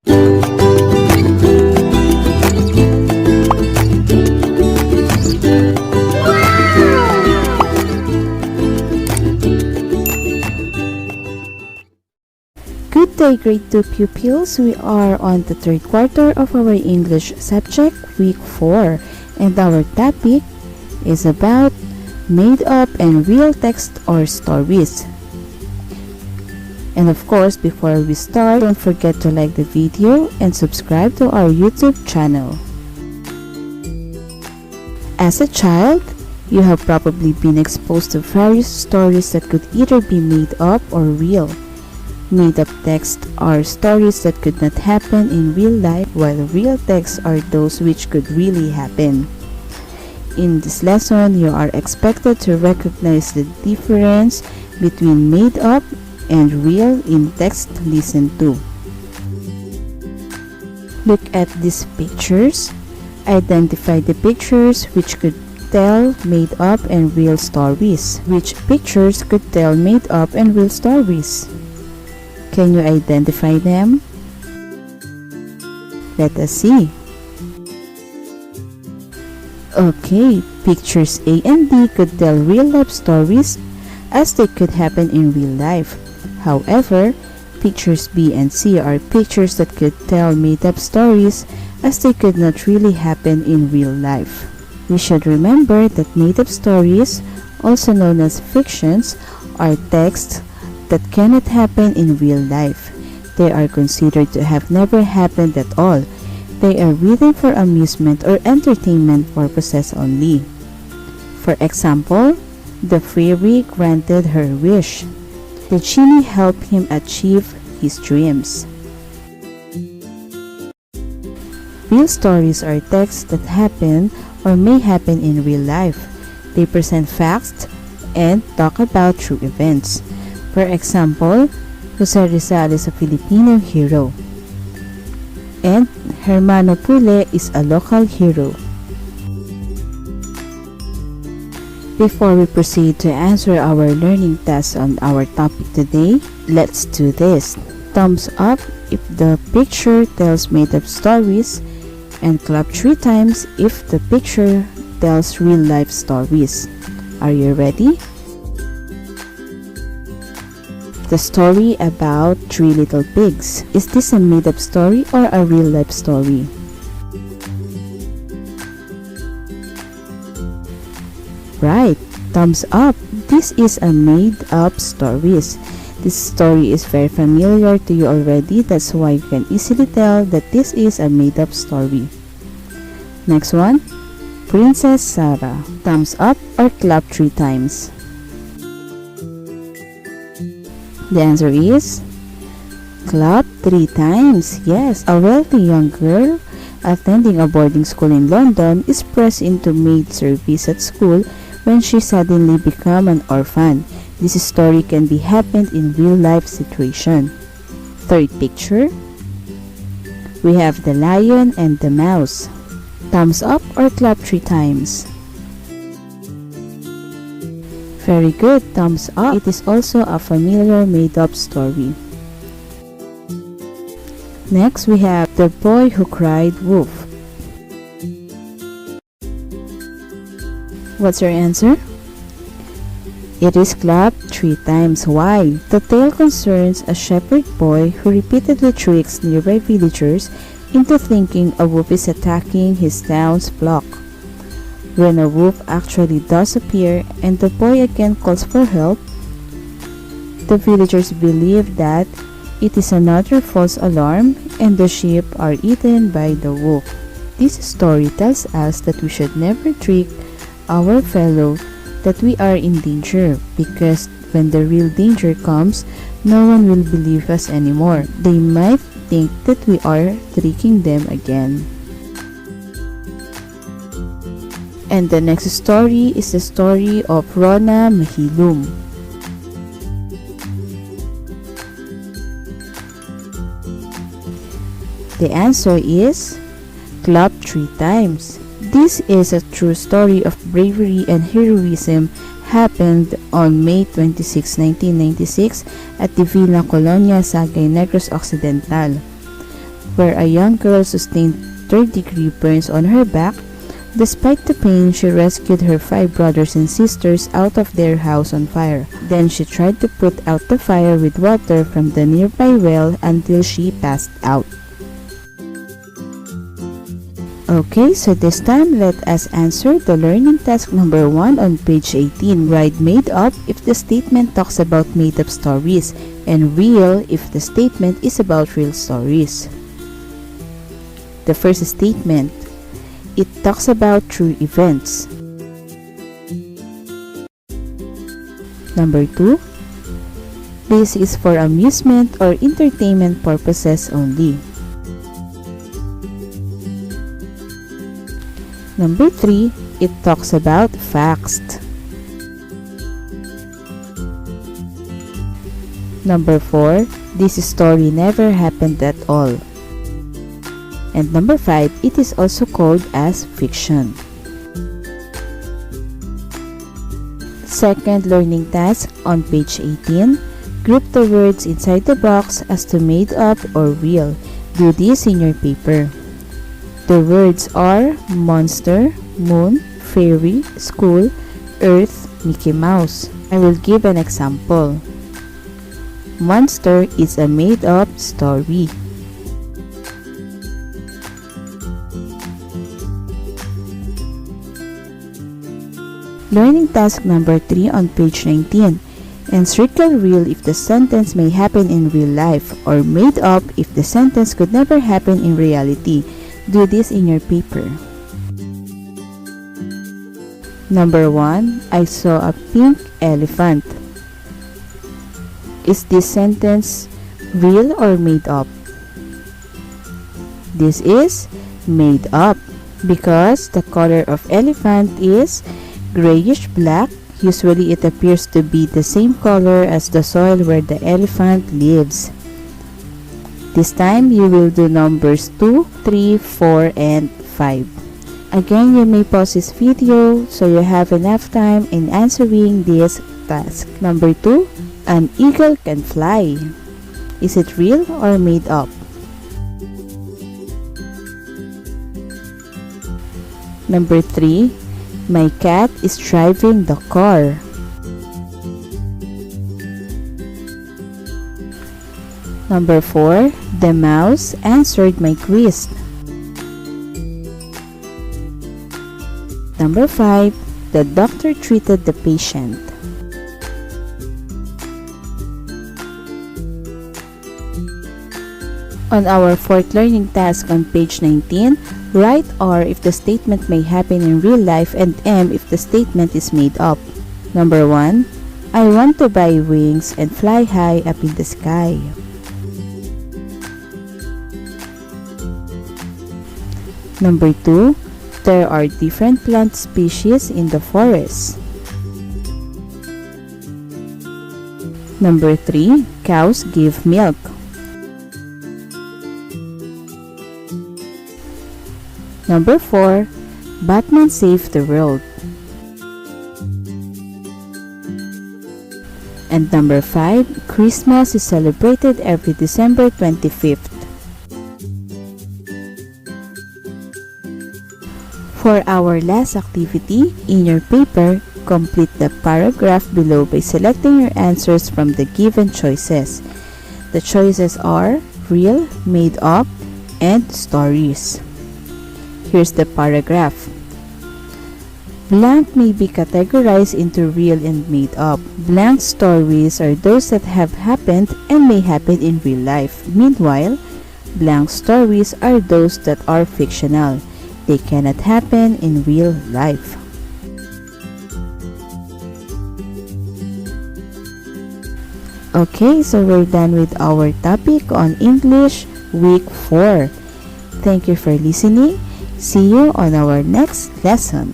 Good day, grade 2 pupils. We are on the third quarter of our English subject, week 4, and our topic is about made up and real text or stories. And of course, before we start, don't forget to like the video and subscribe to our YouTube channel. As a child, you have probably been exposed to various stories that could either be made up or real. Made-up texts are stories that could not happen in real life, while real texts are those which could really happen. In this lesson, you are expected to recognize the difference between made-up and real in text listened to. Look at these pictures. Identify the pictures which could tell made-up and real stories. Which pictures could tell made-up and real stories? Can you identify them? Let us see. Okay, pictures A and D could tell real-life stories as they could happen in real life. However, pictures B and C are pictures that could tell made-up stories as they could not really happen in real life. We should remember that made-up stories, also known as fictions, are texts that cannot happen in real life. They are considered to have never happened at all. They are written for amusement or entertainment purposes only. For example, the fairy granted her wish. The genie helped him achieve his dreams. Real stories are texts that happen or may happen in real life. They present facts and talk about true events. For example, Jose Rizal is a Filipino hero, and Hermano Pule is a local hero. Before we proceed to answer our learning test on our topic today, let's do this. Thumbs up if the picture tells made-up stories, and clap 3 times if the picture tells real-life stories. Are you ready? The story about 3 little pigs. Is this a made-up story or a real-life story? Right, thumbs up. This is a made-up story. This story is very familiar to you already. That's why you can easily tell that this is a made-up story. Next one, Princess Sarah. Thumbs up or clap 3 times. The answer is clap 3 times. Yes, a wealthy young girl attending a boarding school in London is pressed into maid service at school when she suddenly becomes an orphan. This story can be happened in real life situation. Third picture, we have the lion and the mouse. Thumbs up or clap 3 times. Very good, thumbs up. It is also a familiar made-up story. Next, we have The Boy Who Cried Wolf. What's your answer? It is clapped 3 times. Why? The tale concerns a shepherd boy who repeatedly tricks nearby villagers into thinking a wolf is attacking his town's flock. When a wolf actually does appear and the boy again calls for help, the villagers believe that it is another false alarm and the sheep are eaten by the wolf. This story tells us that we should never trick our fellow that we are in danger, because when the real danger comes, no one will believe us anymore. They might think that we are tricking them again. And the next story is the story of Rona Mahilum. The answer is clap 3 times. This is a true story of bravery and heroism happened on May 26, 1996 at the Villa Colonia, Sagay Negros Occidental. where a young girl sustained third-degree burns on her back. Despite the pain, she rescued her 5 brothers and sisters out of their house on fire. Then she tried to put out the fire with water from the nearby well until she passed out. Okay, so this time let us answer the learning task number 1 on page 18. Write made up if the statement talks about made up stories, and real if the statement is about real stories. The first statement, it talks about true events. Number 2, this is for amusement or entertainment purposes only. Number 3, it talks about facts. Number 4, this story never happened at all. And number 5, it is also called as fiction. Second learning task on page 18, group the words inside the box as to made up or real. Do this in your paper. The words are monster, moon, fairy, school, earth, Mickey Mouse. I will give an example. Monster is a made-up story. Learning task number 3 on page 19. Encircle real if the sentence may happen in real life, or made up if the sentence could never happen in reality. Do this in your paper. Number 1, I saw a pink elephant. Is this sentence real or made up? This is made up because the color of elephant is grayish black. Usually it appears to be the same color as the soil where the elephant lives. This time you will do numbers 2, 3, 4, and 5. Again, you may pause this video so you have enough time in answering this task. Number 2, an eagle can fly. Is it real or made up? Number 3, my cat is driving the car. Number 4, the mouse answered my quiz. Number 5, the doctor treated the patient. On our fourth learning task on page 19, write R if the statement may happen in real life and M if the statement is made up. Number 1, I want to buy wings and fly high up in the sky. Number 2, there are different plant species in the forest. Number 3, cows give milk. Number 4, Batman saved the world. And number 5, Christmas is celebrated every December 25th. For our last activity, in your paper, complete the paragraph below by selecting your answers from the given choices. The choices are real, made up, and stories. Here's the paragraph. Blank may be categorized into real and made up. Blank stories are those that have happened and may happen in real life. Meanwhile, blank stories are those that are fictional. They cannot happen in real life. Okay, so we're done with our topic on English Week 4. Thank you for listening. See you on our next lesson.